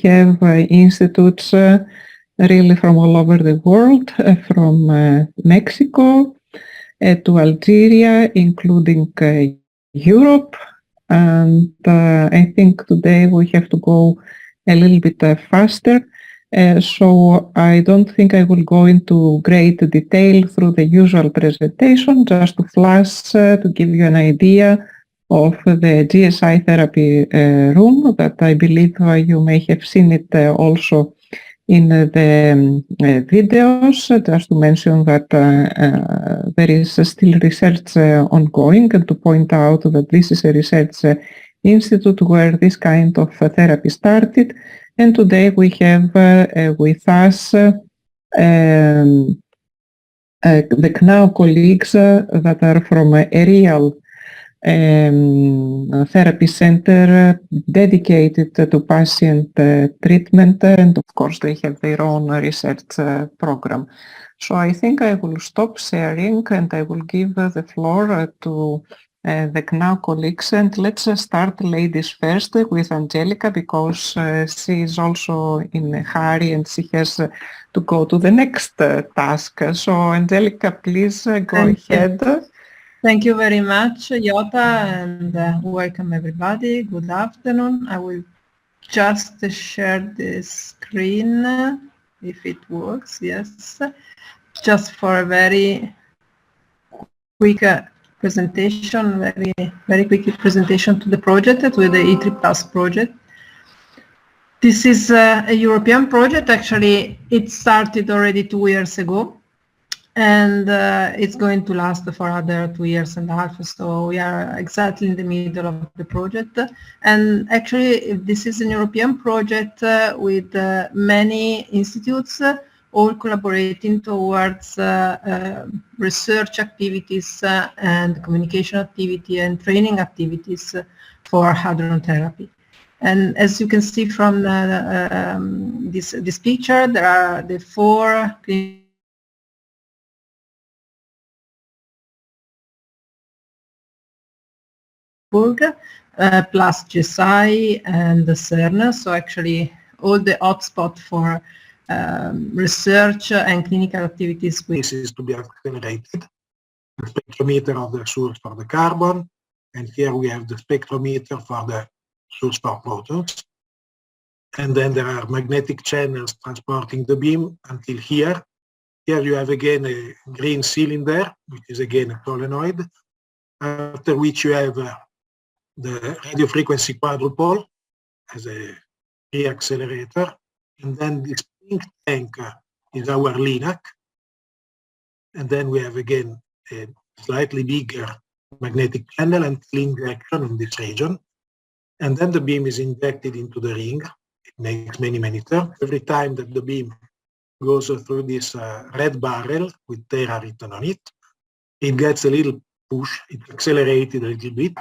have institutes really from all over the world, from Mexico to Algeria, including Europe. And I think today we have to go a little bit faster. So I don't think I will go into great detail through the usual presentation, just to flash to give you an idea of the GSI therapy room that I believe you may have seen it also in the videos, just to mention that there is still research ongoing, and to point out that this is a research institute where this kind of therapy started. And today we have with us the CNAO colleagues that are from a real therapy center dedicated to patient treatment, and of course they have their own research program. So I think I will stop sharing and I will give the floor to the CNAO colleagues, and let's start ladies first with Angelica, because she is also in a hurry and she has to go to the next task. So Angelica, please go ahead. Thank you very much, Jota, and welcome everybody. Good afternoon. I will just share the screen, if it works, yes. Just for a very quick presentation, very quick presentation to the project, to the E3+ project. This is a European project. Actually, it started already 2 years ago. And it's going to last for another 2.5 years. So we are exactly in the middle of the project. And actually, this is an European project with many institutes, all collaborating towards research activities and communication activity and training activities for hadron therapy. And as you can see from this picture, there are the 4 plus GSI and the CERN, so actually all the hotspot for research and clinical activities. This is to be accelerated. The spectrometer of the source for the carbon, and here we have the spectrometer for the source for protons. And then there are magnetic channels transporting the beam until here. Here you have again a green cylinder, which is again a solenoid, after which you have the radio frequency quadrupole as a pre-accelerator, and then this pink tank is our LINAC, and then we have again a slightly bigger magnetic channel and injection in this region, and then the beam is injected into the ring. It makes many turns. Every time that the beam goes through this red barrel with Terra written on it, it gets a little push, it's accelerated a little bit.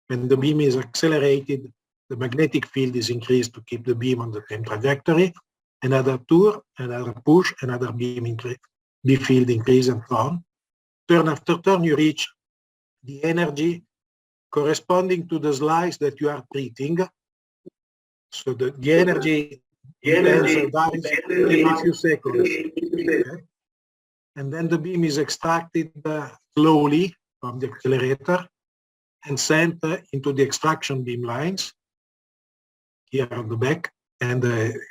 When the beam is accelerated, the magnetic field is increased to keep the beam on the same trajectory. Another turn, another push, another beam field increase, and so on. Turn after turn, you reach the energy corresponding to the slice that you are treating. So the energy varies every few seconds. Okay? And then the beam is extracted slowly from the accelerator and sent into the extraction beam lines here on the back. And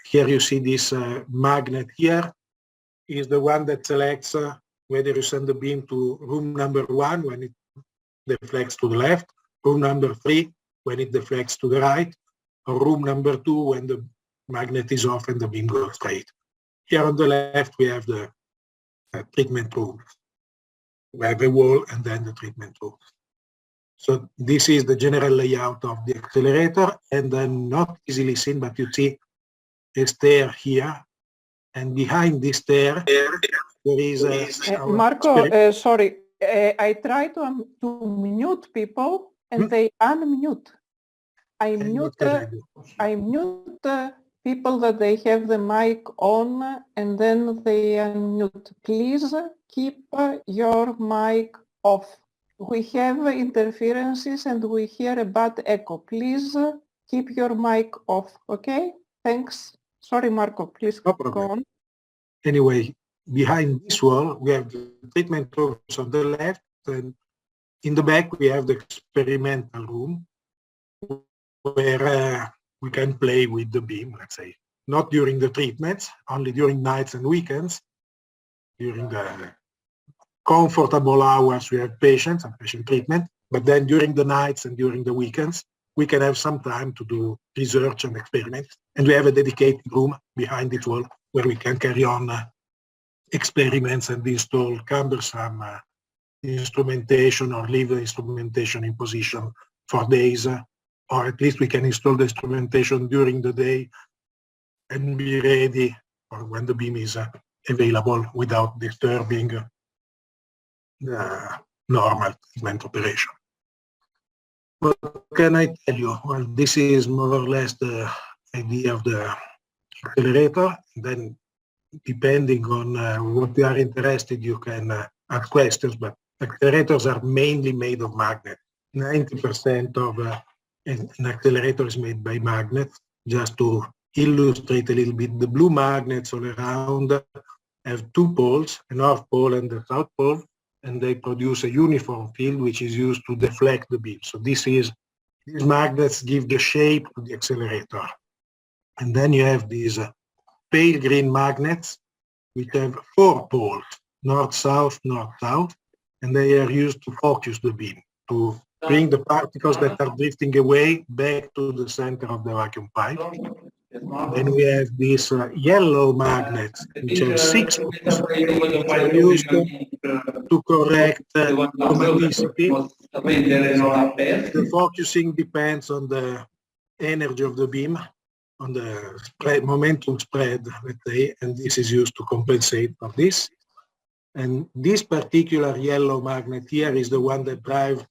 here you see this magnet here is the one that selects whether you send the beam to room number 1 when it deflects to the left, room number 3 when it deflects to the right, or room number 2 when the magnet is off and the beam goes straight. Here on the left we have the treatment room. We have a wall and then the treatment room. So this is the general layout of the accelerator, and then not easily seen, but you see a stair here, and behind this stair there is Marco, sorry, I try to mute people and they unmute. I mute people that they have the mic on and then they unmute. Please keep your mic off. We have interferences and we hear a bad echo. Please keep your mic off, okay? Thanks. Sorry, Marco, please No go problem. on. Anyway, behind this wall, we have the treatment rooms on the left, and in the back, we have the experimental room where we can play with the beam, let's say. Not during the treatments, only during nights and weekends. During the comfortable hours, we have patients and patient treatment, but then during the nights and during the weekends, we can have some time to do research and experiments. And we have a dedicated room behind this wall where we can carry on experiments and install cumbersome instrumentation or leave the instrumentation in position for days, or at least we can install the instrumentation during the day and be ready for when the beam is available without disturbing the normal treatment operation. What can I tell you? Well, this is more or less the idea of the accelerator. Then, depending on what you are interested, you can ask questions, but accelerators are mainly made of magnets. 90% of an accelerator is made by magnets. Just to illustrate a little bit, the blue magnets all around have two poles, a north pole and the south pole, and they produce a uniform field which is used to deflect the beam. So these magnets give the shape to the accelerator. And then you have these pale green magnets which have four poles, north-south, north-south, and they are used to focus the beam, to bring the particles that are drifting away back to the center of the vacuum pipe. Then we have these yellow magnets, which have six poles, which are used to correct chromaticity. The focusing depends on the energy of the beam, on the spread, momentum spread, let's say, and this is used to compensate for this. And this particular yellow magnet here is the one that drives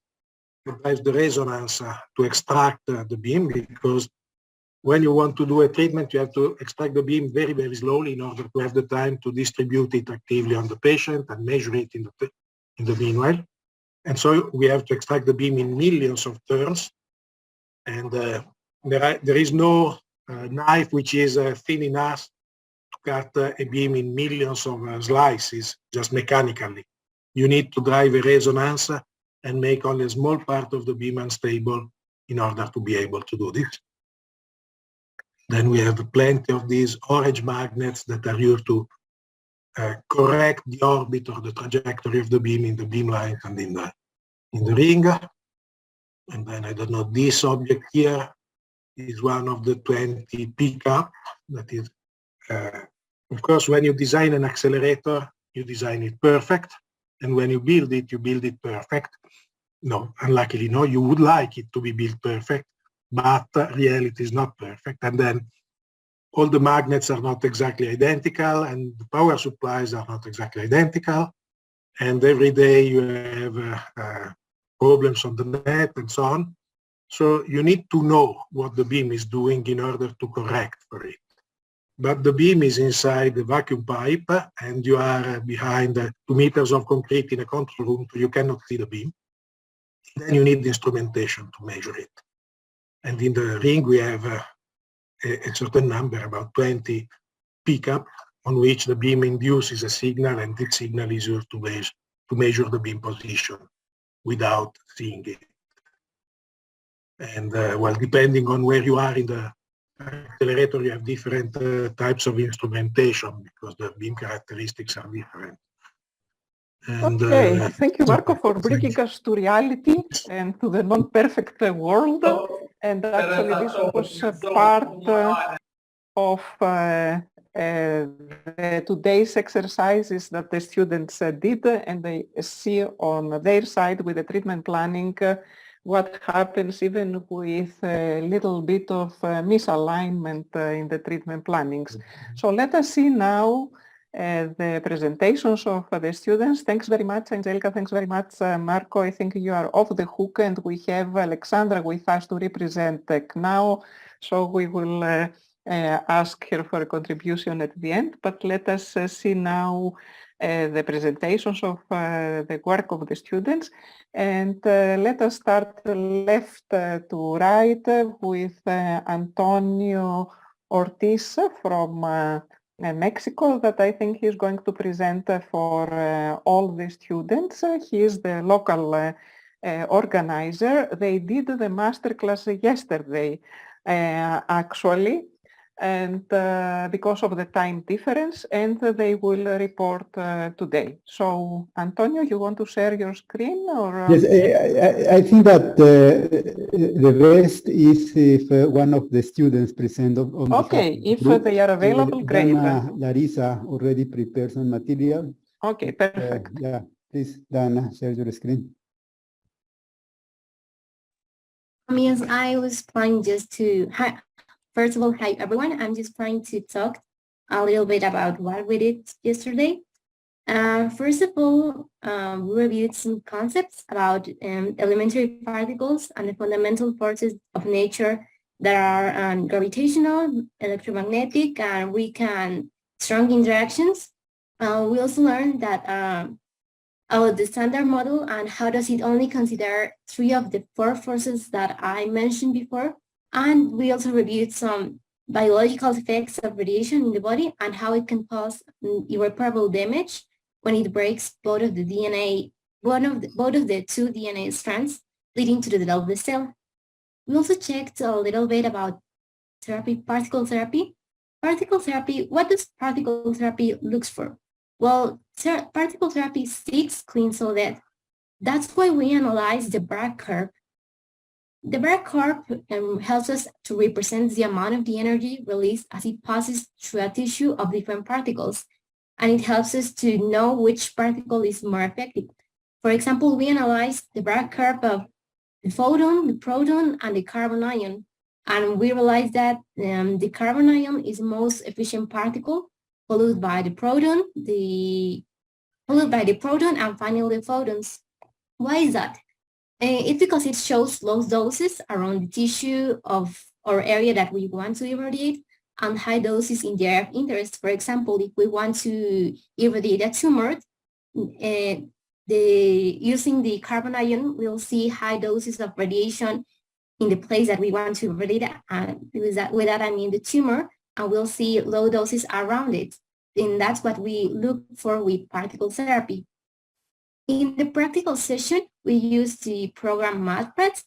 the resonance to extract the beam, because when you want to do a treatment, you have to extract the beam very, very slowly in order to have the time to distribute it actively on the patient and measure it in the meanwhile. And so we have to extract the beam in millions of turns. And there is no knife which is thin enough to cut a beam in millions of slices, just mechanically. You need to drive a resonance and make only a small part of the beam unstable in order to be able to do this. Then we have plenty of these orange magnets that are used to correct the orbit or the trajectory of the beam in the beam lines and in the ring. And then, I don't know, this object here is one of the 20 pickup. That is, of course, when you design an accelerator, you design it perfect. And when you build it perfect. No, unluckily, no, you would like it to be built perfect, but reality is not perfect. And then all the magnets are not exactly identical, and the power supplies are not exactly identical. And every day you have problems on the net and so on. So you need to know what the beam is doing in order to correct for it. But the beam is inside the vacuum pipe, and you are behind 2 meters of concrete in a control room, so you cannot see the beam. Then you need the instrumentation to measure it. And in the ring, we have a certain number, about 20 pickup, on which the beam induces a signal, and this signal is used to measure the beam position without seeing it. And well, depending on where you are in the accelerator, you have different types of instrumentation because the beam characteristics are different. And, okay, thank you, Marco, for bringing us to reality and to the non-perfect world. And actually, this was part of today's exercises that the students did, and they see on their side with the treatment planning what happens even with a little bit of misalignment in the treatment plannings. So let us see now the presentations of the students. Thanks very much, Angelica. Thanks very much, Marco. I think you are off the hook, and we have Alexandra with us to represent now. So we will ask her for a contribution at the end, but let us see now the presentations of the work of the students. And let us start left to right with Antonio Ortiz from Mexico that I think he's going to present for all the students. He is the local organizer. They did the masterclass yesterday, actually, and because of the time difference, and they will report today. So, Antonio, you want to share your screen? Or Yes, I think that the best is if one of the students present on okay, behalf of if the group. they are available, great. Dana Larissa already prepared some material. Okay, perfect. Yeah, please, Dana, share your screen. Yes, I was planning just to, first of all, hi everyone. I'm just trying to talk a little bit about what we did yesterday. First of all, we reviewed some concepts about elementary particles and the fundamental forces of nature that are gravitational, electromagnetic, and weak and strong interactions. We also learned that about the standard model and how does it only consider 3 of the 4 forces that I mentioned before. And we also reviewed some biological effects of radiation in the body and how it can cause irreparable damage when it breaks both of the DNA, both of the 2 DNA strands, leading to the death of the cell. We also checked a little bit about therapy, particle therapy. Particle therapy, what does particle therapy looks for? Well, particle therapy seeks clean cell death. That's why we analyze the Bragg curve. The Bragg curve helps us to represent the amount of the energy released as it passes through a tissue of different particles, and it helps us to know which particle is more effective. For example, we analyze the Bragg curve of the photon, the proton, and the carbon ion, and we realize that the carbon ion is the most efficient particle, followed by the proton, and finally the photons. Why is that? It's because it shows low doses around the tissue of or area that we want to irradiate and high doses in the area of interest. For example, if we want to irradiate a tumor, using the carbon ion, we'll see high doses of radiation in the place that we want to irradiate, and with that I mean the tumor, and we'll see low doses around it. And that's what we look for with particle therapy. In the practical session, we used the program MathPrats,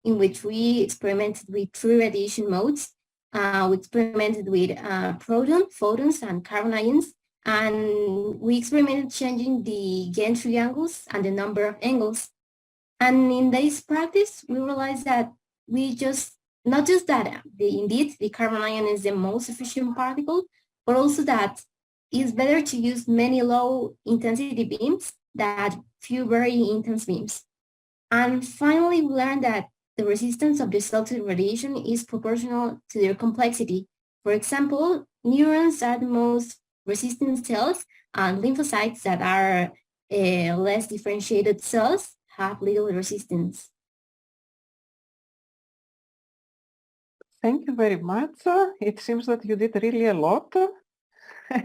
in which we experimented with 3 radiation modes. We experimented with proton, photons, and carbon ions, and we experimented changing the gantry angles and the number of angles. And in this practice, we realized that not just that indeed the carbon ion is the most efficient particle, but also that it's better to use many low intensity beams than few very intense beams. And finally, we learned that the resistance of the cells to radiation is proportional to their complexity. For example, neurons are the most resistant cells, and lymphocytes that are less differentiated cells have little resistance. Thank you very much. It seems that you did really a lot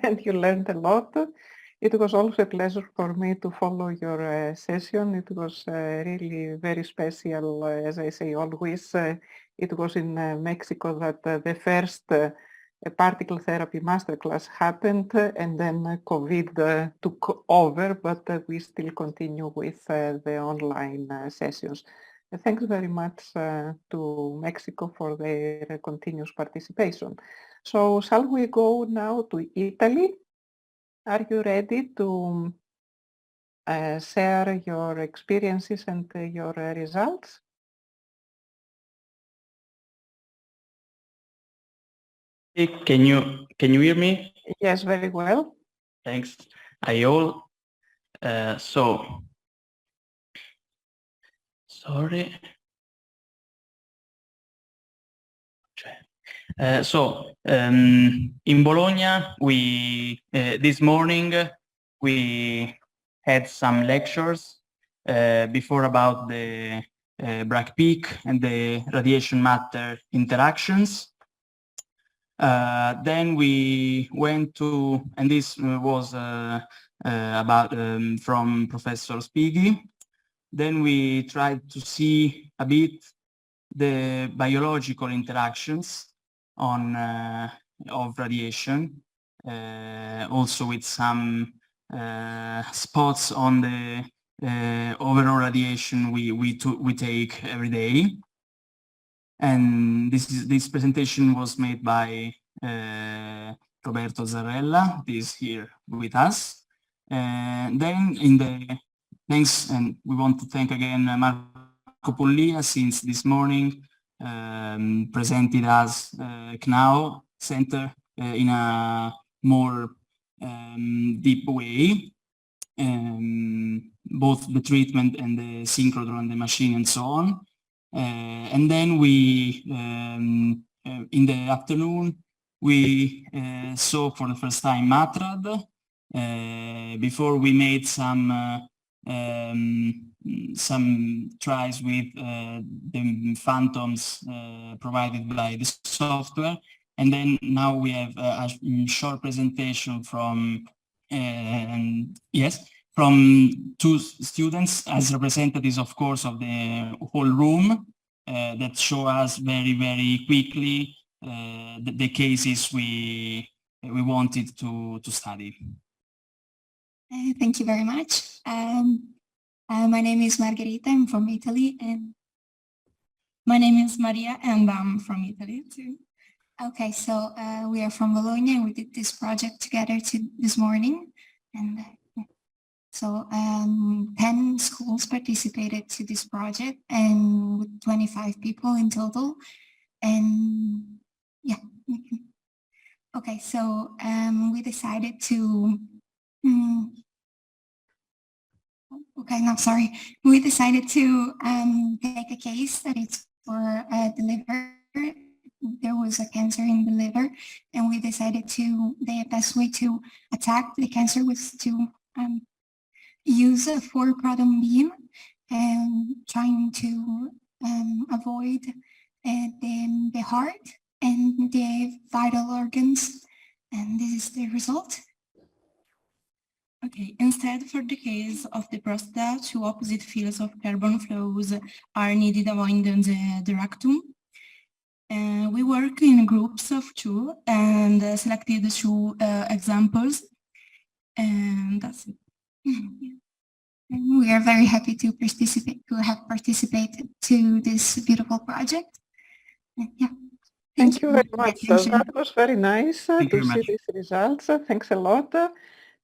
and you learned a lot. It was also a pleasure for me to follow your session. It was really very special, as I say always. It was in Mexico that the first particle therapy masterclass happened, and then COVID took over, but we still continue with the online sessions. Thanks very much to Mexico for their continuous participation. So shall we go now to Italy? Are you ready to share your experiences and your results? Hey, can you hear me? Yes, very well. Thanks. Hi all. Sorry. In Bologna, this morning we had some lectures before about the Bragg peak and the radiation matter interactions. Then we went to, and this was about from Professor Spighi. Then we tried to see a bit the biological interactions on of radiation, also with some spots on the overall radiation we take every day. And this presentation was made by Roberto Zarrella, who is here with us. Then thanks, and we want to thank again Marco Pollia, since this morning presented us CNAO Center in a more deep way, both the treatment and the synchrotron, the machine, and so on. And then we, in the afternoon, we saw for the first time MATRAD. Before we made some tries with the PHOTONs provided by the software, and then now we have a short presentation from from two students as representatives, of course, of the whole room, that show us very quickly the cases we wanted to study. Thank you very much. My name is Margherita, I'm from Italy, and my name is Maria, and I'm from Italy too. Okay, so we are from Bologna, and we did this project together this morning, and so 10 schools participated to this project, and with 25 people in total, and yeah. Okay, so we decided to we decided to take a case that it's for the liver. There was a cancer in the liver, and we decided the best way to attack the cancer was to use a 4-proton beam and trying to avoid the heart and the vital organs, and this is the result. Okay, instead, for the case of the prostate, 2 opposite fields of carbon flows are needed avoiding the rectum. We work in groups of 2 and selected 2 examples, and that's it. And we are very happy to have participated to this beautiful project. Yeah. Thank you very much. Attention. That was very nice to very see much. these results. Thanks a lot.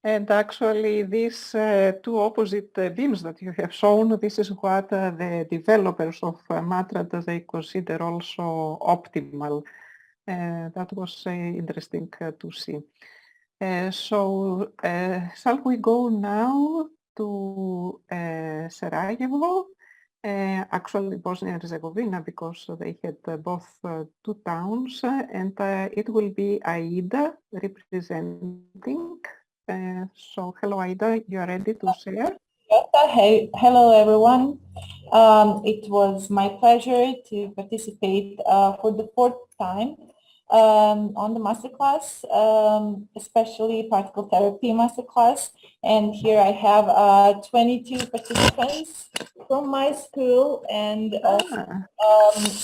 And actually, these 2 opposite beams that you have shown, this is what the developers of MATRAD, they consider also optimal. That was interesting to see. So shall we go now to Sarajevo? Actually Bosnia and Herzegovina, because they had both 2 towns, and it will be Aida representing. So hello Aida, you are ready to share? Hey, hello everyone. It was my pleasure to participate for the 4th time on the masterclass, especially particle therapy masterclass. And here I have 22 participants from my school and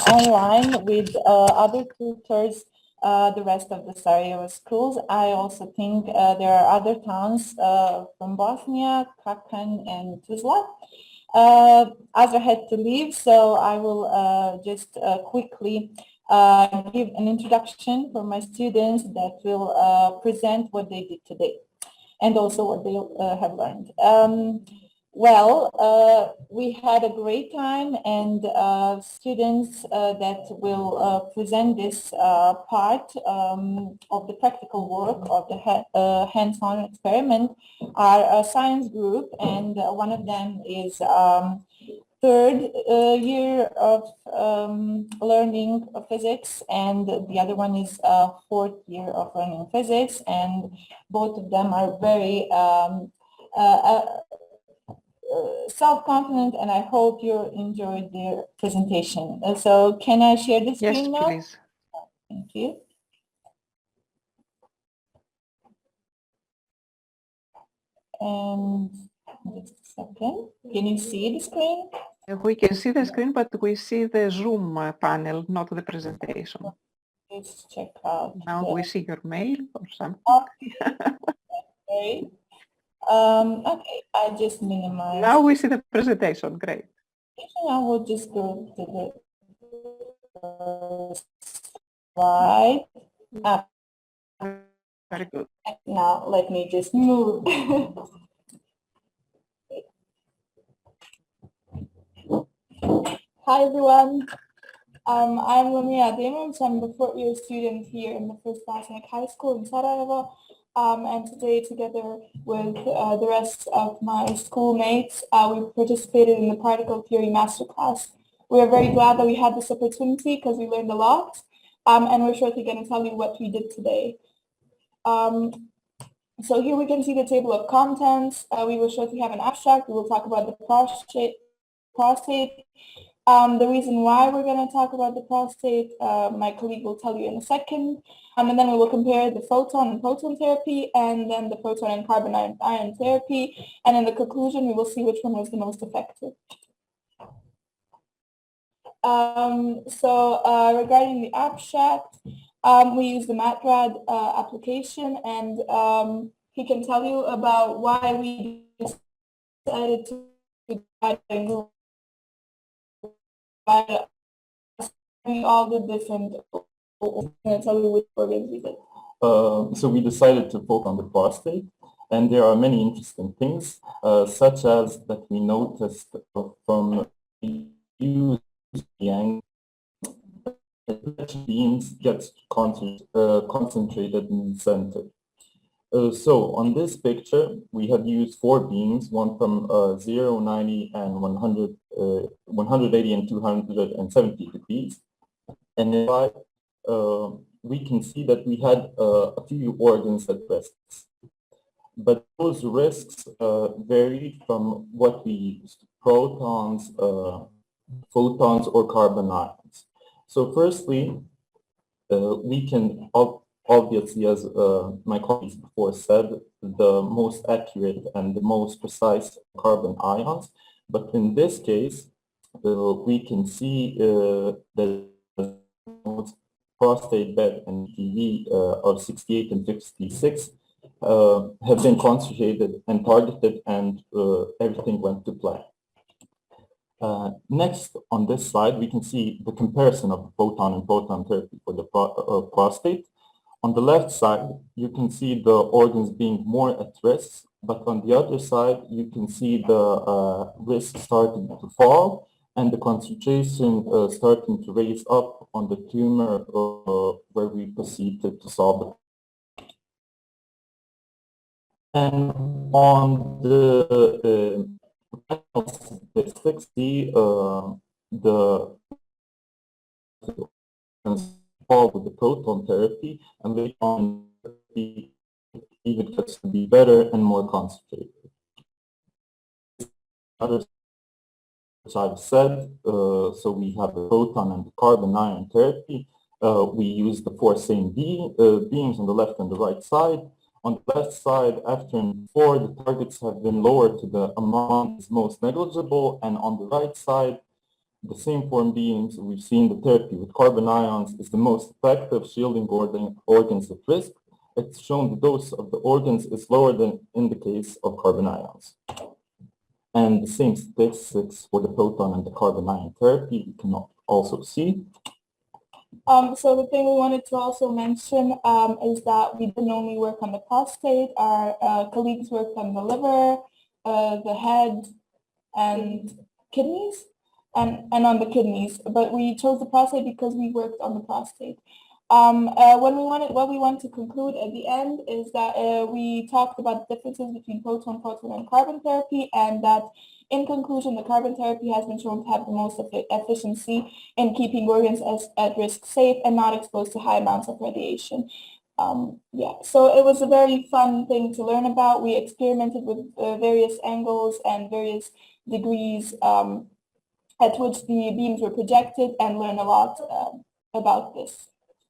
online with other tutors, the rest of the Sarajevo schools. I also think there are other towns from Bosnia, Kakan and Tuzla. Azra had to leave, so I will just quickly give an introduction for my students that will present what they did today and also what they have learned. We had a great time, and students that will present this part of the practical work of the hands-on experiment are a science group, and one of them is 3rd year of learning physics, and the other one is 4th year of learning physics, and both of them are very self-confident, and I hope you enjoyed their presentation. So can I share the screen now? Yes, please. Thank you. And just a second. Can you see the screen? We can see the screen, but we see the Zoom panel, not the presentation. Let's check out. Now we see your mail or something. Okay. Okay, I just minimized. Now we see the presentation. Great. I will just go to the slide. Very good. Now let me just move. Hi everyone. I'm Lamia Demons. I'm the fourth-year student here in the First Bosniak High School in Sarajevo. And today, together with the rest of my schoolmates, we participated in the particle theory masterclass. We are very glad that we had this opportunity because we learned a lot. And we're shortly going to tell you what we did today. So here we can see the table of contents. We will shortly have an abstract. We will talk about the prostate. The reason why we're going to talk about the prostate, my colleague will tell you in a second. And then we will compare the photon and proton therapy, and then the proton and carbon ion therapy. And in the conclusion, we will see which one was the most effective. Regarding the abstract, we use the MATRAD application, and he can tell you about why we decided to divide and group all the different, and tell you which organs we did. So we decided to focus on the prostate, and there are many interesting things, such as that we noticed from use the angle beams gets concentrated in the center. So on this picture, we have used 4 beams, one from 0, 90, and 100, 180 and 270 degrees. And in fact, we can see that we had a few organs at risk. But those risks vary from what we used, protons, photons, or carbon ions. So firstly, we can obviously, as my colleagues before said, the most accurate and the most precise carbon ions. But in this case, we can see that prostate bed and TV of 68 and 56 have been concentrated and targeted, and everything went to plan. Next, on this slide, we can see the comparison of the photon and proton therapy for the prostate. On the left side, you can see the organs being more at risk, but on the other side, you can see the risk starting to fall and the concentration starting to raise up on the tumor where we proceeded to solve it. And on the statistics, the involved with the proton therapy, and later on it even gets to be better and more concentrated. As I've said, so we have the proton and the carbon ion therapy. We use the 4 same beams on the left and the right side. On the left side, after and before, the targets have been lowered to the amount is most negligible, and on the right side, the same 4 beams, we've seen the therapy with carbon ions is the most effective, shielding organs at risk. It's shown the dose of the organs is lower than in the case of carbon ions. And the same statistics for the proton and the carbon ion therapy you can also see. So the thing we wanted to also mention is that we didn't only work on the prostate. Our colleagues worked on the liver, the head, and kidneys. And on the kidneys, but we chose the prostate because we worked on the prostate. What we want to conclude at the end is that we talked about the differences between proton, and carbon therapy, and that in conclusion, the carbon therapy has been shown to have the most efficiency in keeping organs at risk safe and not exposed to high amounts of radiation. So it was a very fun thing to learn about. We experimented with various angles and various degrees at which the beams were projected, and learn a lot about this.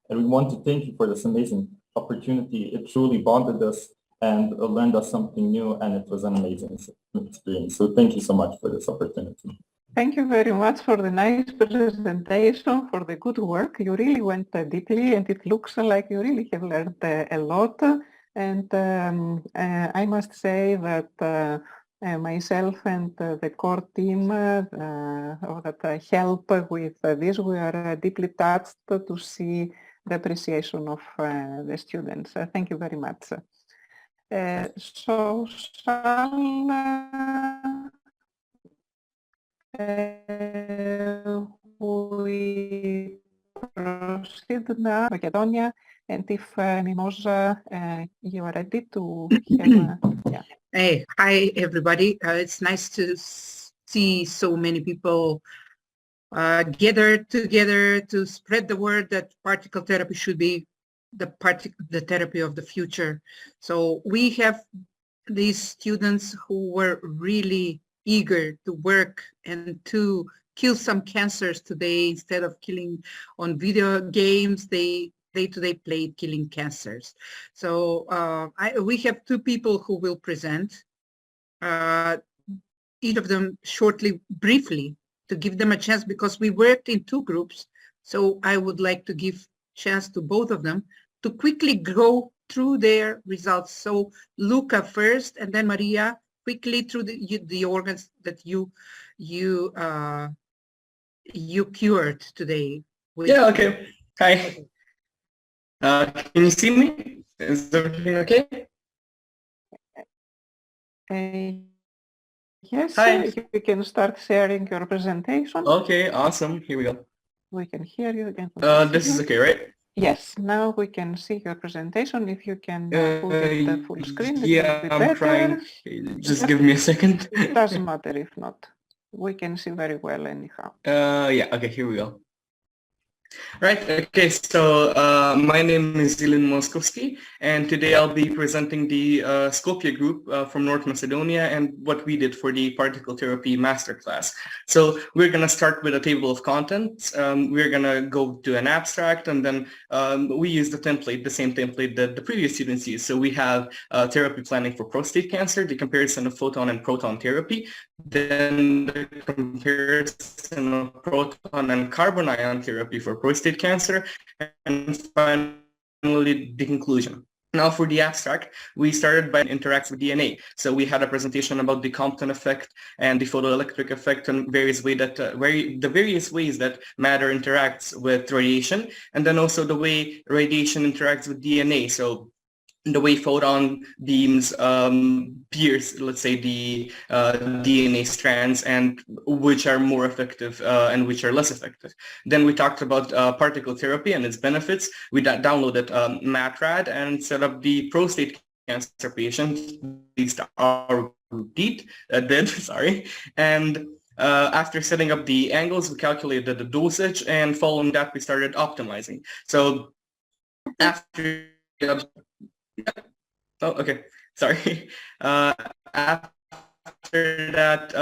And we want to thank you for this amazing opportunity. It truly bonded us and learned us something new, and it was an amazing experience. So thank you so much for this opportunity. Thank you very much for the nice presentation, for the good work. You really went deeply, and it looks like you really have learned a lot. And I must say that myself and the core team that help with this, we are deeply touched to see the appreciation of the students. Thank you very much. So shall we proceed now, Macedonia, and if Mimosa, you are ready to have, yeah. Hey, hi everybody. It's nice to see so many people gathered together to spread the word that particle therapy should be the therapy of the future. So we have these students who were really eager to work and to kill some cancers today. Instead of killing on video games, they today played killing cancers. So we have two people who will present, each of them shortly, briefly, to give them a chance, because we worked in two groups. So I would like to give chance to both of them to quickly go through their results. So Luca first, and then Maria, quickly through the organs that you cured today. Yeah, okay. Hi. Can you see me? Is everything okay? Yes, Hi. You can start sharing your presentation. Okay, awesome. Here we go. We can hear you again. This is okay, right? Yes, now we can see your presentation. If you can put it the full screen, yeah, I'm better. trying. Just give me a second. It doesn't matter if not. We can see very well anyhow. Yeah, okay, here we go. Right, okay, so my name is Zilan Moskovsky, and today I'll be presenting the Skopje group from North Macedonia and what we did for the particle therapy masterclass. So we're going to start with a table of contents. We're going to go to an abstract, and then we use the template, the same template that the previous students used. So we have therapy planning for prostate cancer, the comparison of photon and proton therapy, then the comparison of proton and carbon ion therapy for prostate cancer, and finally the conclusion. Now for the abstract, we started by interacts with DNA. So we had a presentation about the Compton effect and the photoelectric effect and various various ways that matter interacts with radiation, and then also the way radiation interacts with DNA. So the way photon beams pierce, let's say, the DNA strands, and which are more effective and which are less effective. Then we talked about particle therapy and its benefits. We downloaded MATRAD and set up the prostate cancer patients, at least our group did, sorry. And after setting up the angles, we calculated the dosage, and following that, we started optimizing. So after oh, okay. Sorry. After that,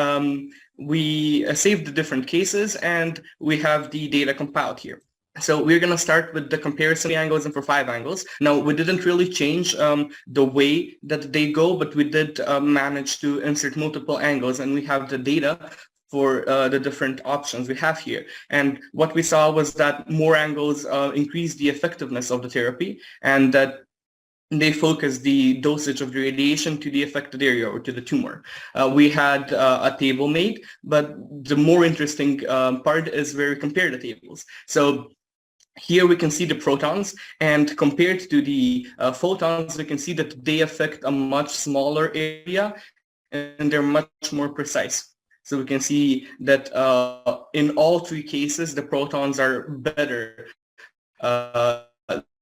we saved the different cases, and we have the data compiled here. So we're going to start with the comparison angles and for 5 angles. Now, we didn't really change the way that they go, but we did manage to insert multiple angles, and we have the data for the different options we have here. And what we saw was that more angles increase the effectiveness of the therapy, and that they focus the dosage of the radiation to the affected area or to the tumor. We had a table made, but the more interesting part is where we compare the tables. So here we can see the protons, and compared to the photons, we can see that they affect a much smaller area, and they're much more precise. So we can see that in all 3 cases, the protons are better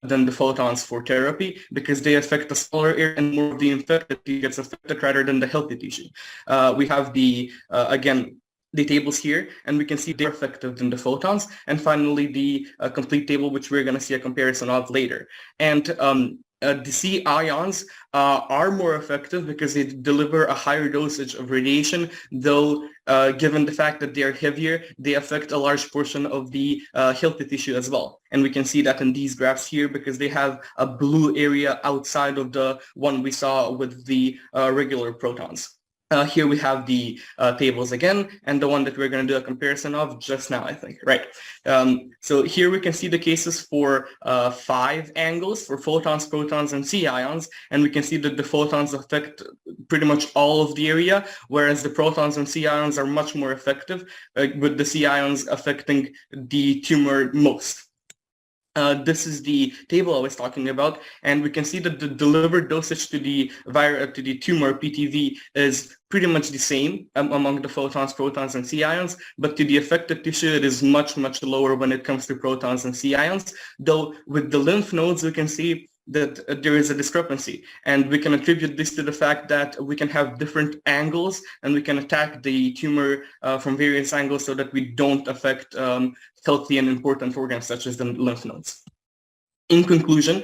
than the photons for therapy, because they affect the smaller area and more of the infected gets affected rather than the healthy tissue. We have the, again, the tables here, and we can see they're effective than the photons. And finally, the complete table, which we're going to see a comparison of later. And the C ions are more effective because they deliver a higher dosage of radiation, though given the fact that they are heavier, they affect a large portion of the healthy tissue as well. And we can see that in these graphs here, because they have a blue area outside of the one we saw with the regular protons. Here we have the tables again, and the one that we're going to do a comparison of just now, I think, right? So here we can see the cases for 5 angles for photons, protons, and C ions, and we can see that the photons affect pretty much all of the area, whereas the protons and C ions are much more effective, with the C ions affecting the tumor most. This is the table I was talking about, and we can see that the delivered dosage to the tumor, PTV, is pretty much the same among the photons, protons, and C ions, but to the affected tissue, it is much, much lower when it comes to protons and C ions, though with the lymph nodes, we can see that there is a discrepancy, and we can attribute this to the fact that we can have different angles and we can attack the tumor from various angles so that we don't affect healthy and important organs such as the lymph nodes. In conclusion,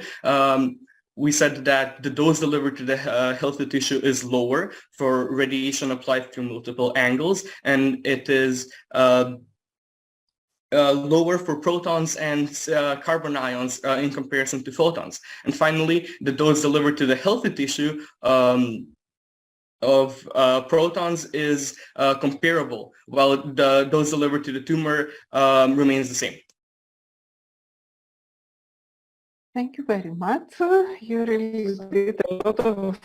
we said that the dose delivered to the healthy tissue is lower for radiation applied through multiple angles, and it is lower for protons and carbon ions in comparison to photons. And finally, the dose delivered to the healthy tissue of protons is comparable, while the dose delivered to the tumor remains the same. Thank you very much. You really did a lot of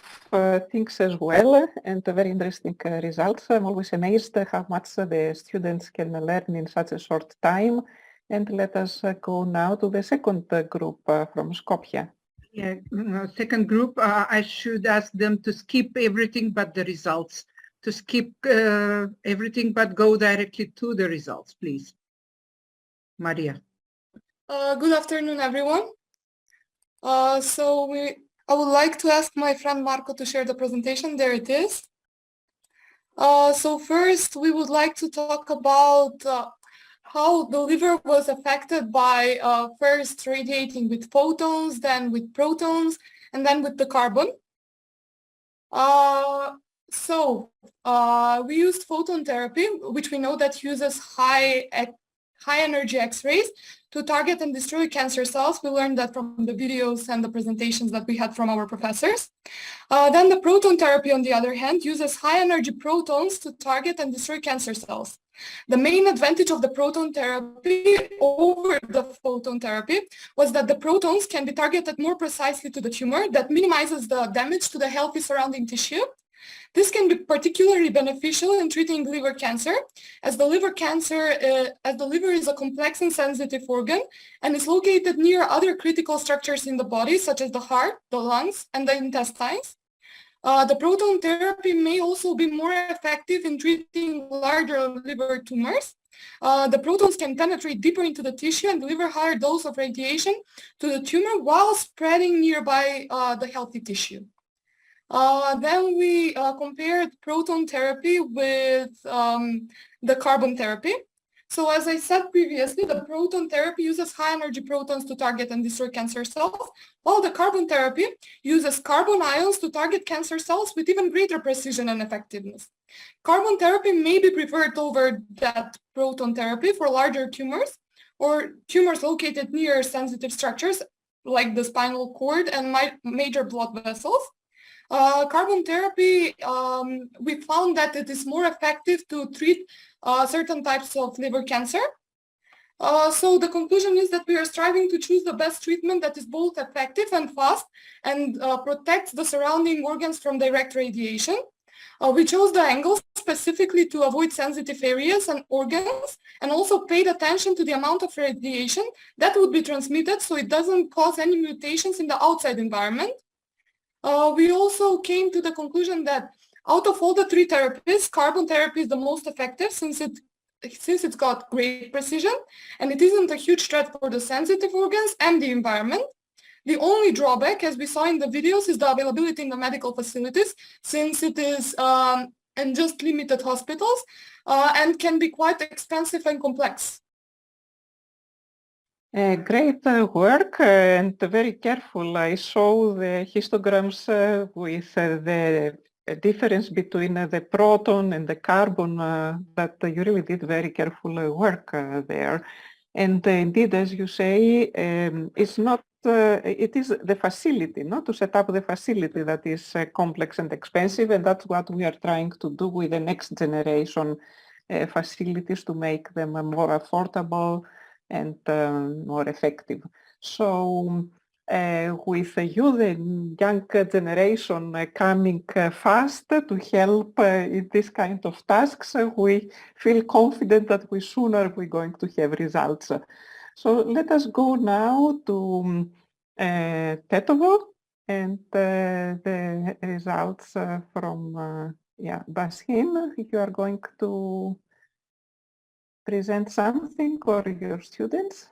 things as well, and very interesting results. I'm always amazed how much the students can learn in such a short time. And let us go now to the second group from Skopje. Yeah, second group, I should ask them to skip everything but the results, to skip everything but go directly to the results, please. Maria. Good afternoon, everyone. I would like to ask my friend Marco to share the presentation. There it is. So first, we would like to talk about how the liver was affected by first radiating with photons, then with protons, and then with the carbon. We used photon therapy, which we know that uses high energy X-rays to target and destroy cancer cells. We learned that from the videos and the presentations that we had from our professors. Then the proton therapy, on the other hand, uses high energy protons to target and destroy cancer cells. The main advantage of the proton therapy over the photon therapy was that the protons can be targeted more precisely to the tumor, that minimizes the damage to the healthy surrounding tissue. This can be particularly beneficial in treating liver cancer, as the liver is a complex and sensitive organ and is located near other critical structures in the body, such as the heart, the lungs, and the intestines. The proton therapy may also be more effective in treating larger liver tumors. The protons can penetrate deeper into the tissue and deliver higher dose of radiation to the tumor while spreading nearby the healthy tissue. Then we compared proton therapy with the carbon therapy. So as I said previously, the proton therapy uses high energy protons to target and destroy cancer cells, while the carbon therapy uses carbon ions to target cancer cells with even greater precision and effectiveness. Carbon therapy may be preferred over that proton therapy for larger tumors or tumors located near sensitive structures like the spinal cord and major blood vessels. Carbon therapy, we found that it is more effective to treat certain types of liver cancer. So the conclusion is that we are striving to choose the best treatment that is both effective and fast and protects the surrounding organs from direct radiation. We chose the angle specifically to avoid sensitive areas and organs, and also paid attention to the amount of radiation that would be transmitted so it doesn't cause any mutations in the outside environment. We also came to the conclusion that out of all the 3 therapies, carbon therapy is the most effective since it's got great precision and it isn't a huge threat for the sensitive organs and the environment. The only drawback, as we saw in the videos, is the availability in the medical facilities, since it is in just limited hospitals and can be quite expensive and complex. Great work and very careful. I saw the histograms with the difference between the proton and the carbon, that you really did very careful work there. And indeed, as you say, it's not it is the facility, not to set up the facility that is complex and expensive, and that's what we are trying to do with the next generation facilities to make them more affordable and more effective. So with you, the young generation coming fast to help in this kind of tasks, we feel confident that sooner we're going to have results. So let us go now to Tetovo and the results from Bashin. You are going to present something or your students?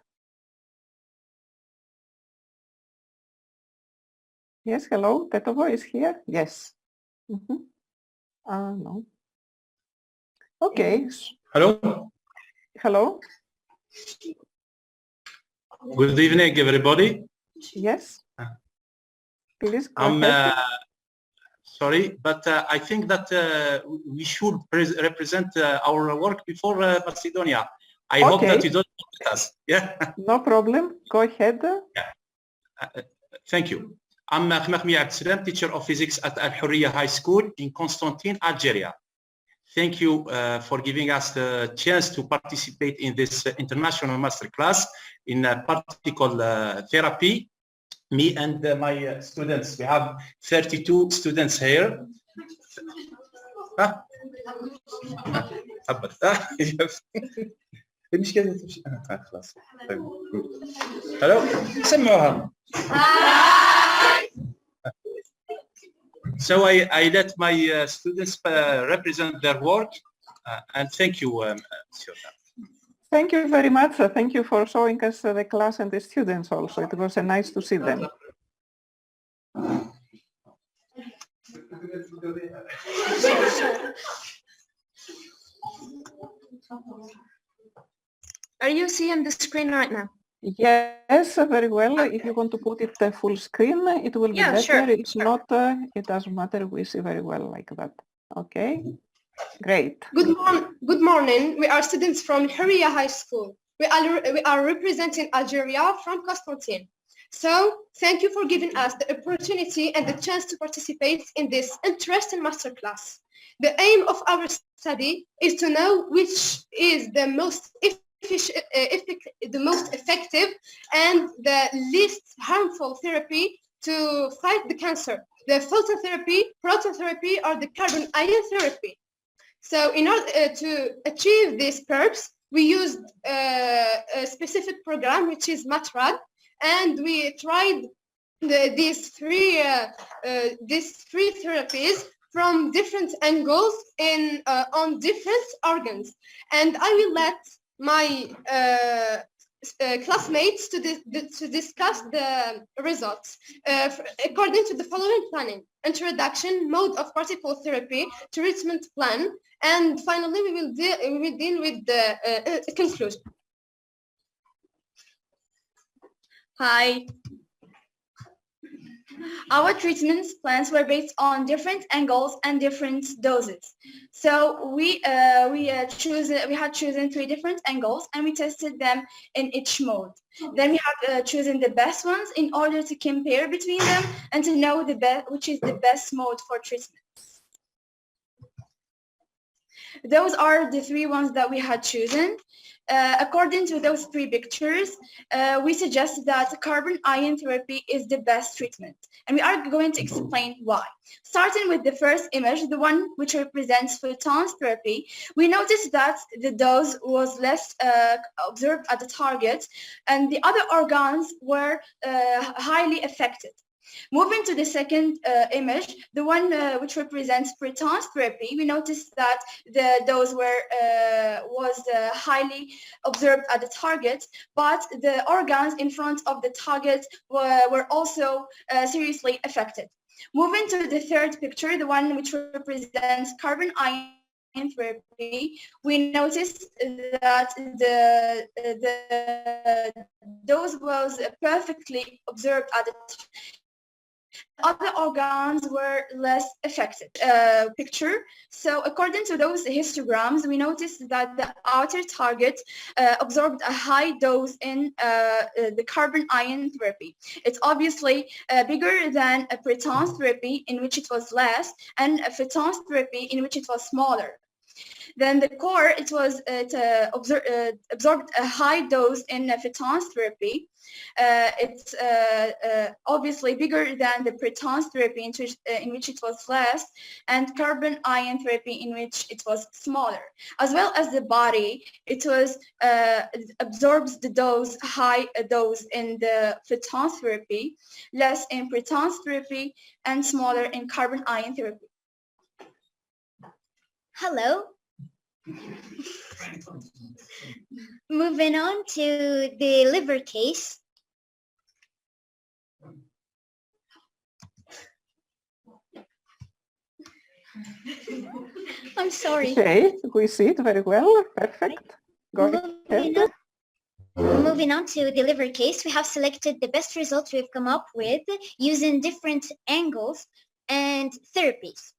Yes, hello, Tetovo is here? Yes. No. Okay. Hello. Hello. Good evening, everybody. Yes. Please go ahead. Sorry, but I think that we should represent our work before Macedonia. I hope that you don't let us. Yeah. No problem. Go ahead. Thank you. I'm Khmekmi Abdeslam, teacher of physics at Al Hurriya High School in Constantine, Algeria. Thank you for giving us the chance to participate in this international masterclass in particle therapy. Me and my students, we have 32 students here. Hello. سموها. So I let my students represent their work, and thank you, Monsieur. Thank you very much. Thank you for showing us the class and the students also. It was nice to see them. Are you seeing the screen right now? Yes, very well. If you want to put it full screen, it will be better. Sure, If not, it doesn't matter. We see very well like that. Okay, great. Good morning. We are students from Hurriya High School. We are representing Algeria from Constantine. So thank you for giving us the opportunity and the chance to participate in this interesting masterclass. The aim of our study is to know which is the most effective and the least harmful therapy to fight the cancer, the photon therapy, proton therapy, or the carbon ion therapy. So in order to achieve this purpose, we used a specific program, which is MATRAD, and we tried these three therapies from different angles on different organs. And I will let my classmates to discuss the results according to the following planning: introduction, mode of particle therapy, treatment plan, and finally we will deal with the conclusion. Hi. Our treatment plans were based on different angles and different doses. So we had chosen 3 different angles and we tested them in each mode. Then we have chosen the best ones in order to compare between them and to know which is the best mode for treatment. Those are the 3 ones that we had chosen. According to those 3 pictures, we suggest that carbon ion therapy is the best treatment, and we are going to explain why. Starting with the first image, the one which represents photons therapy, we noticed that the dose was less observed at the target, and the other organs were highly affected. Moving to the second image, the one which represents PROTONS therapy, we noticed that the dose was highly observed at the target, but the organs in front of the target were also seriously affected. Moving to the third picture, the one which represents carbon ion therapy, we noticed that the dose was perfectly observed at the Other organs were less affected. Picture. So according to those histograms, we noticed that the outer target absorbed a high dose in the carbon ion therapy. It's obviously bigger than a PROTONS therapy, in which it was less, and a PHOTONS therapy, in which it was smaller. Then the core, it absorbed a high dose in PHOTONS therapy. It's obviously bigger than the PROTONS therapy, in which it was less, and carbon ion therapy, in which it was smaller. As well as the body, it was absorbs the high dose in the PHOTONS therapy, less in PROTONS therapy, and smaller in carbon ion therapy. Hello. Moving on to the liver case. I'm sorry. Okay, we see it very well. Perfect. Go ahead. Moving on to the liver case, we have selected the best results we've come up with using different angles and therapies.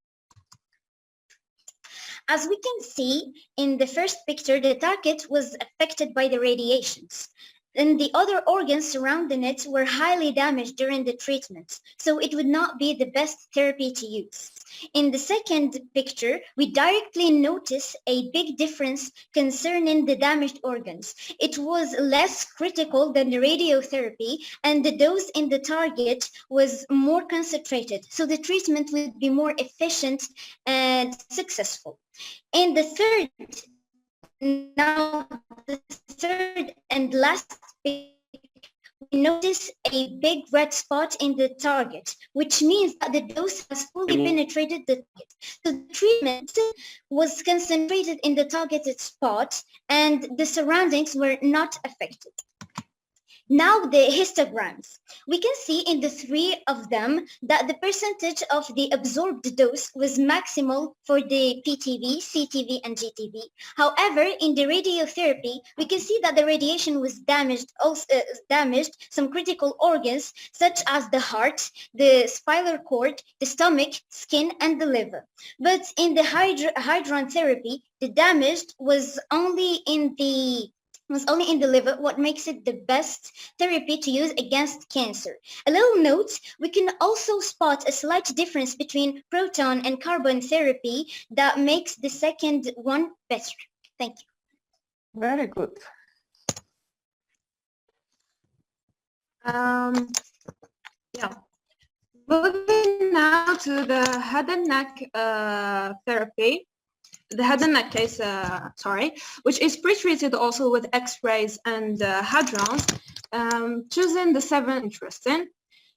As we can see in the first picture, the target was affected by the radiations, and the other organs surrounding it were highly damaged during the treatment, so it would not be the best therapy to use. In the second picture, we directly notice a big difference concerning the damaged organs. It was less critical than the radiotherapy, and the dose in the target was more concentrated, so the treatment would be more efficient and successful. In the third and last picture, we notice a big red spot in the target, which means that the dose has fully penetrated the target. So the treatment was concentrated in the targeted spot and the surroundings were not affected. Now the histograms. We can see in the three of them that the percentage of the absorbed dose was maximal for the PTV, CTV, and GTV. However, in the radiotherapy, we can see that the radiation was damaged some critical organs such as the heart, the spinal cord, the stomach, skin, and the liver. But in the hydron therapy, the damage was only in the liver, what makes it the best therapy to use against cancer. A little note, we can also spot a slight difference between proton and carbon therapy that makes the second one better. Thank you. Very good. Yeah. Moving now to the head and neck therapy. The head and neck case, which is pre-treated also with X-rays and hadrons, choosing the 7 interesting.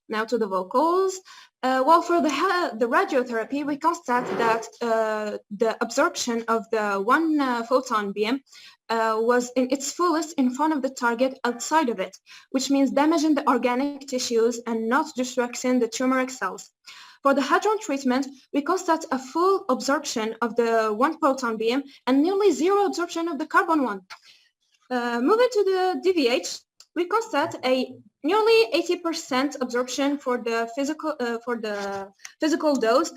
Now to the vocals. Well, for the radiotherapy, we constate that the absorption of the one photon beam was in its fullest in front of the target outside of it, which means damaging the organic tissues and not destructing the tumoric cells. For the hadron treatment, we constate a full absorption of the one proton beam and nearly zero absorption of the carbon one. Moving to the DVH, we constate a nearly 80% absorption for the physical dose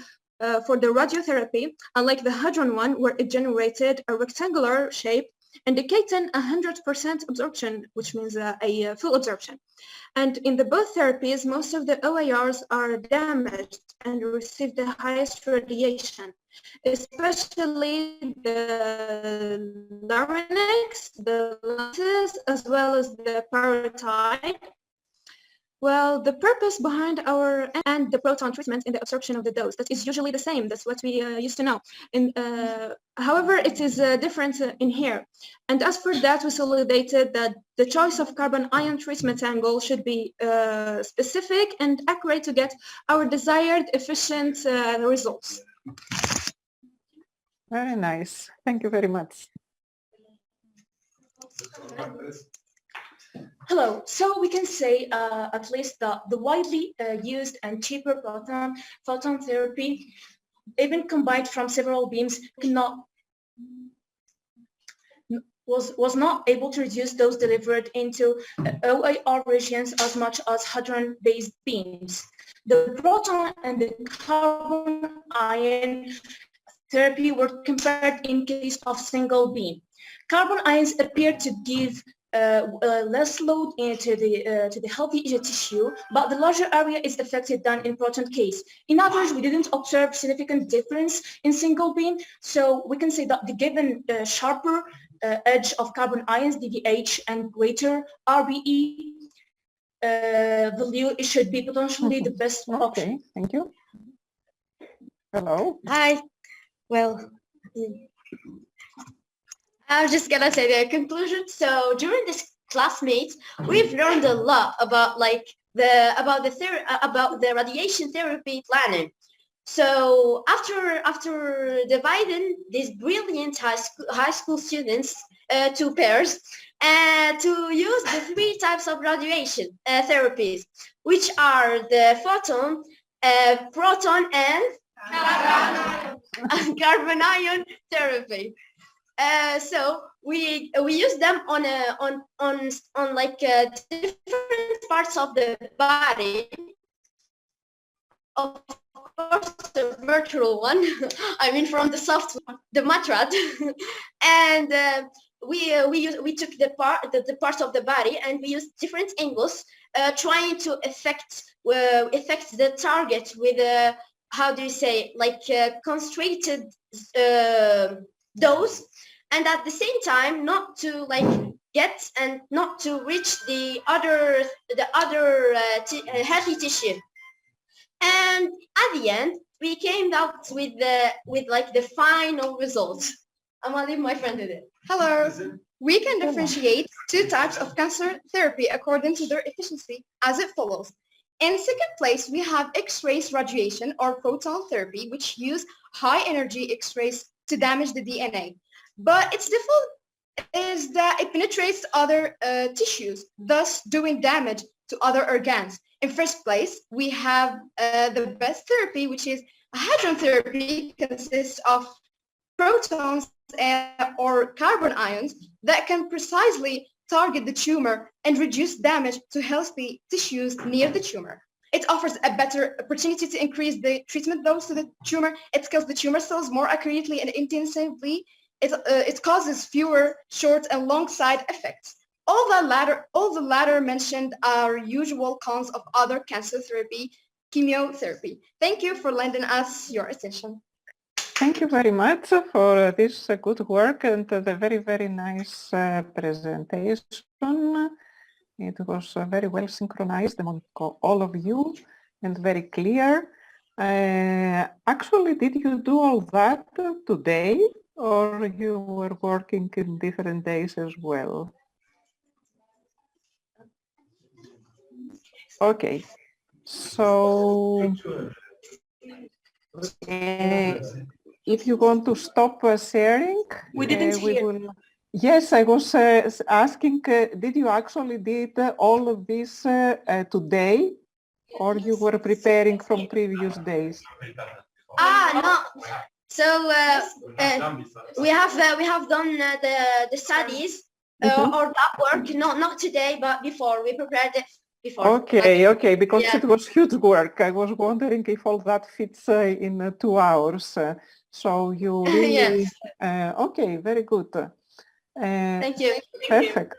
for the radiotherapy, unlike the hadron one, where it generated a rectangular shape, indicating 100% absorption, which means a full absorption. And in the both therapies, most of the OIRs are damaged and receive the highest radiation, especially the larynx, the lenses, as well as the parotid. Well, the purpose behind and the proton treatment in the absorption of the dose, that is usually the same. That's what we used to know. However, it is different in here. And as for that, we solidated that the choice of carbon ion treatment angle should be specific and accurate to get our desired efficient results. Very nice. Thank you very much. Hello. So we can say at least that the widely used and cheaper photon therapy, even combined from several beams, was not able to reduce those delivered into OIR regions as much as hadron-based beams. the proton and the carbon ion therapy were compared in case of single beam. Carbon ions appear to give less load into the healthy tissue, but the larger area is affected than in proton case. In other words, we didn't observe significant difference in single beam, so we can say that the given sharper edge of carbon ions, DDH, and greater RBE value, it should be potentially the best option. Okay, thank you. Hello. Hi. Well, I'm just gonna say the conclusion. So during this classmates, we've learned a lot about the radiation therapy planning. So after dividing these brilliant high school students to pairs to use the 3 types of radiation therapies, which are the photon, proton, and carbon ion therapy. So we use them on like different parts of the body. Of course, the virtual one. I mean, from the soft one, the matrat, and we took the parts of the body and we used different angles, trying to affect the target with a, how do you say, like concentrated dose, and at the same time not to like get and not to reach the other healthy tissue. And at the end, we came out with like the final result. I'm gonna leave my friend with it. Hello. We can differentiate 2 types of cancer therapy according to their efficiency as it follows. In second place, we have X-rays radiation or proton therapy, which use high energy X-rays to damage the DNA. But its default is that it penetrates other tissues, thus doing damage to other organs. In first place, we have the best therapy, which is hadron therapy, consists of protons or carbon ions that can precisely target the tumor and reduce damage to healthy tissues near the tumor. It offers a better opportunity to increase the treatment dose to the tumor. It kills the tumor cells more accurately and intensively. It causes fewer short and long side effects. All the latter mentioned are usual cons of other cancer therapy, chemotherapy. Thank you for lending us your attention. Thank you very much for this good work and the very, very nice presentation. It was very well synchronized among all of you and very clear. Actually, did you do all that today, or you were working in different days as well? Okay, so if you want to stop sharing, we didn't hear. Will. Yes, I was asking, did you actually did all of this today, or you were preparing from previous days? No. So we have done the studies or that work, not today, but before. We prepared it before. Okay, because it was huge work. I was wondering if all that fits in 2 hours. So you really, okay, very good. Thank you. Perfect.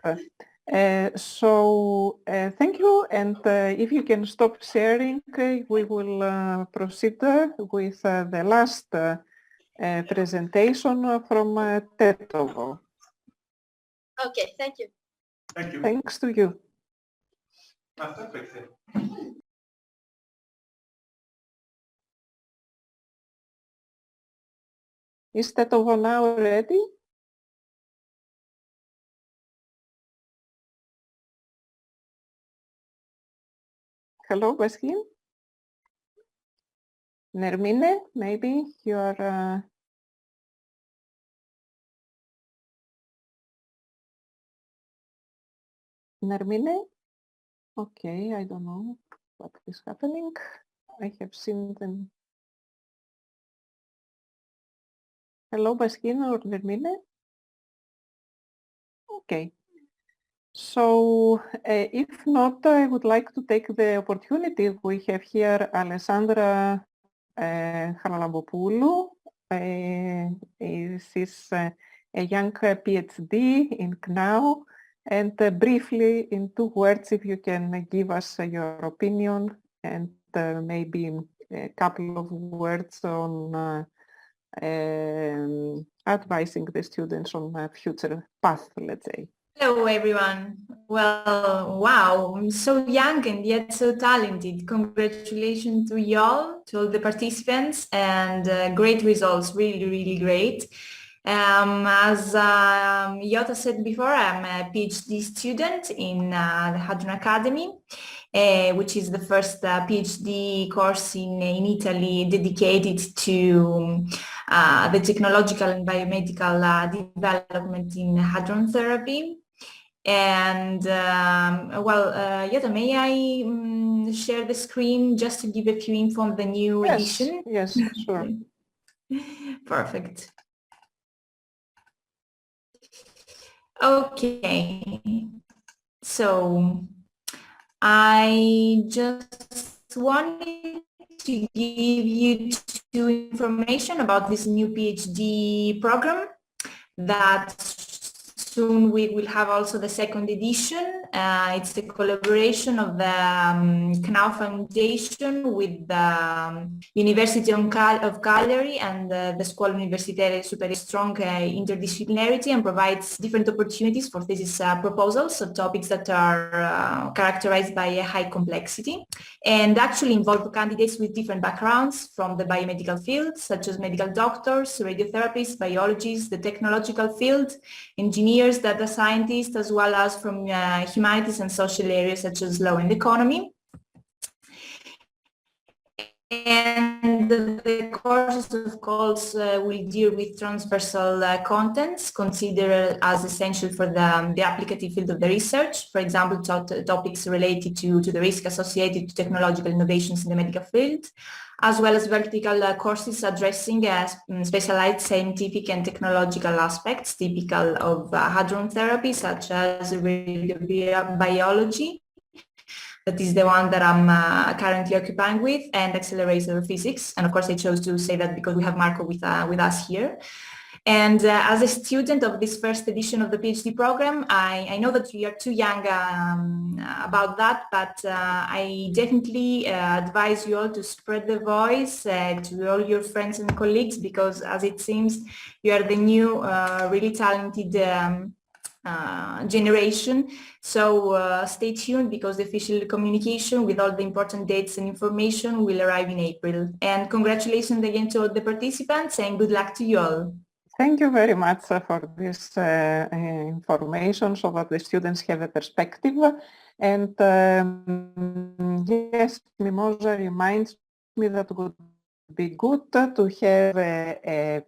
So thank you, and if you can stop sharing, we will proceed with the last presentation from Tetovo. Okay, thank you. Thank you. Thanks to you. Is Tetovo now ready? Hello, Baskin? Nermine, maybe you are... Nermine? Okay, I don't know what is happening. I have seen them. Hello, Baskin or Nermine? Okay. So if not, I would like to take the opportunity. We have here Alessandra Haralabopoulou. She's a young PhD in CNAO. And briefly, in 2 words, if you can give us your opinion and maybe a couple of words on advising the students on a future path, let's say. Hello, everyone. Well, wow, I'm so young and yet so talented. Congratulations to y'all, to all the participants, and great results, really, really great. As Jota said before, I'm a PhD student in the Hadron Academy, which is the first PhD course in Italy dedicated to the technological and biomedical development in hadron therapy. And Jota, may I share the screen just to give a few info on the new edition? Yes, sure. Perfect. Okay, so I just wanted to give you 2 information about this new PhD program that soon we will have also the 2nd edition. It's a collaboration of the CNAO Foundation with the University of Cagliari and the Scuola Universitaria Superiore. Strong interdisciplinarity and provides different opportunities for thesis proposals of topics that are characterized by a high complexity and actually involve candidates with different backgrounds from the biomedical field, such as medical doctors, radiotherapists, biologists, the technological field, engineers, data scientists, as well as from humanities and social areas such as law and economy. And the courses, of course, will deal with transversal contents considered as essential for the applicative field of the research. For example, topics related to the risk associated to technological innovations in the medical field, as well as vertical courses addressing specialized scientific and technological aspects typical of hadron therapy, such as radiobiology. That is the one that I'm currently occupying with, and accelerator physics. And of course, I chose to say that because we have Marco with us here. And as a student of this first edition of the PhD program, I know that we are too young about that, but I definitely advise you all to spread the voice to all your friends and colleagues, because as it seems, you are the new, really talented generation. So stay tuned, because the official communication with all the important dates and information will arrive in April. And congratulations again to all the participants, and good luck to you all. Thank you very much for this information, so that the students have a perspective. And yes, Mimosa reminds me that it would be good to have a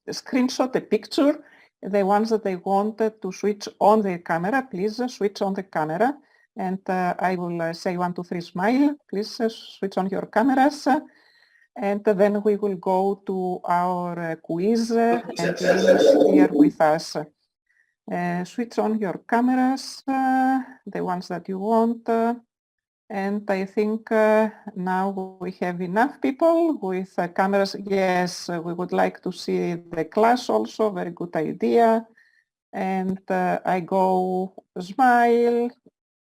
screenshot, a picture, the ones that they wanted to switch on the camera. Please switch on the camera. And I will say 1, 2, 3, smile. Please switch on your cameras. And then we will go to our quiz, and Lynn is here with us. Switch on your cameras, the ones that you want. And I think now we have enough people with cameras. Yes, we would like to see the class also, very good idea. And I go smile.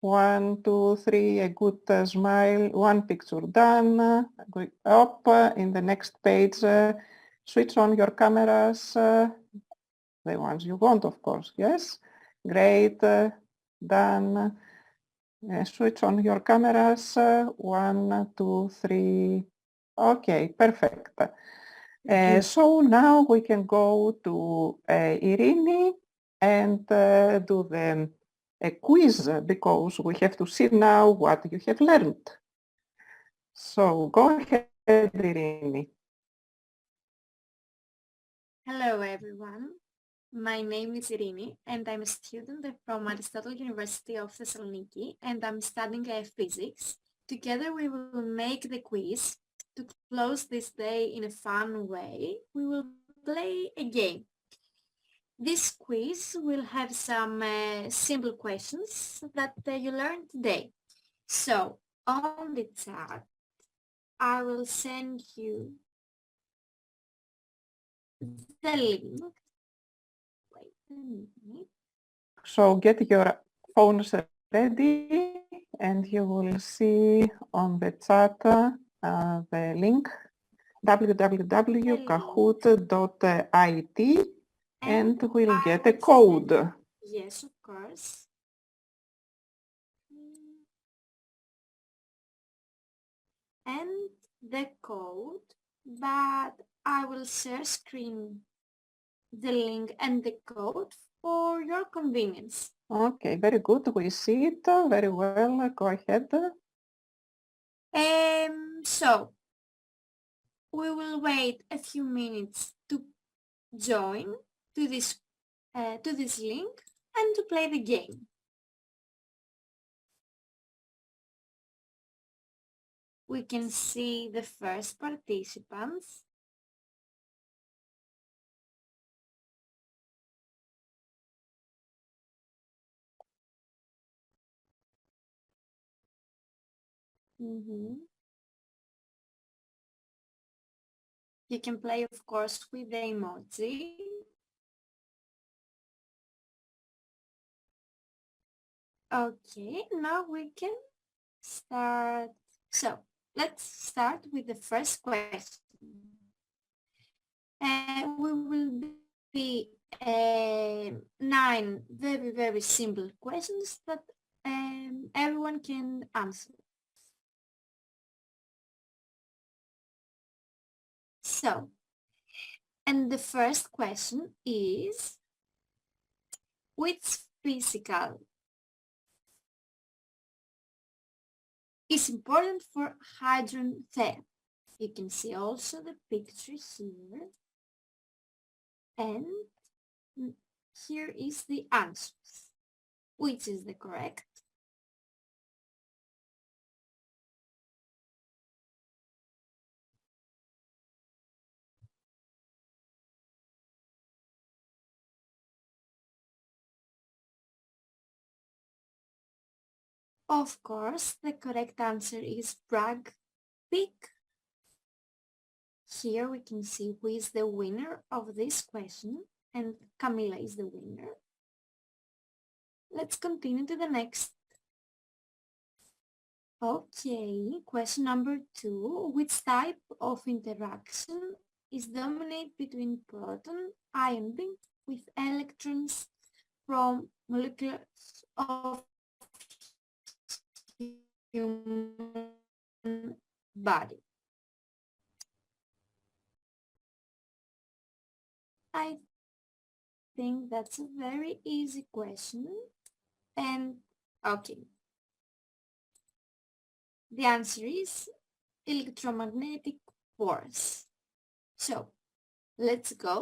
1, 2, 3, a good smile, 1 picture done, go up in the next page, switch on your cameras, the ones you want, of course, yes, great, done, switch on your cameras, 1, 2, 3, okay, perfect. So now we can go to Irini and do a quiz, because we have to see now what you have learned. So go ahead, Irini. Hello, everyone. My name is Irini, and I'm a student from Aristotle University of Thessaloniki, and I'm studying physics. Together we will make the quiz. To close this day in a fun way, we will play a game. This quiz will have some simple questions that you learned today. So on the chat, I will send you the link. Wait a minute. So get your phones ready and you will see on the chat the link www.kahoot.it and we'll get a code. Yes, of course. And the code, but I will share screen the link and the code for your convenience. Okay, very good. We see it very well. Go ahead. So we will wait a few minutes to join to this link and to play the game. We can see the first participants. You can play, of course, with the emoji. Okay, now we can start. So let's start with the first question. We will be 9 very, very simple questions that everyone can answer. So, and the first question is, which physical is important for hydrogen therapy? You can see also the picture here. And here is the answers. Which is the correct? Of course, the correct answer is Bragg peak. Here we can see who is the winner of this question, and Camila is the winner. Let's continue to the next. Okay, question number 2. Which type of interaction is dominant between proton ion beam with electrons from molecules of human body? I think that's a very easy question. And okay, the answer is electromagnetic force. So let's go